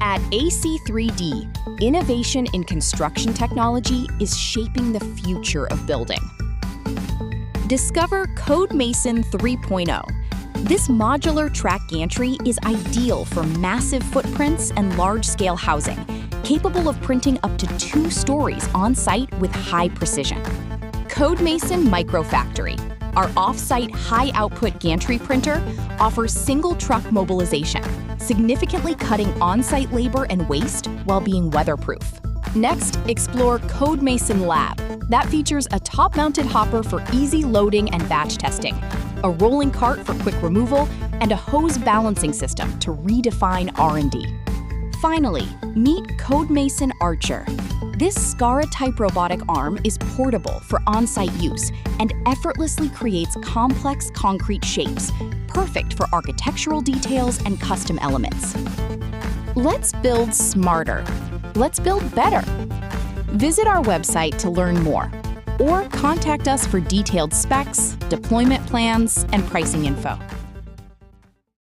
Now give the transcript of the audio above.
At AC3D, innovation in construction technology is shaping the future of building. Discover Codemason 3.0. This modular track gantry is ideal for massive footprints and large-scale housing, capable of printing up to 2 stories on-site with high precision. Codemason MicroFactory, our off-site high-output gantry printer, offers single truck mobilization, significantly cutting on-site labor and waste while being weatherproof. Next, explore Codemason Lab. That features a top-mounted hopper for easy loading and batch testing, a rolling cart for quick removal, and a hose balancing system to redefine R&D. Finally, meet Codemason Archer. This SCARA-type robotic arm is portable for on-site use and effortlessly creates complex concrete shapes, perfect for architectural details and custom elements. Let's build smarter. Let's build better. Visit our website to learn more, or contact us for detailed specs, deployment plans, and pricing info.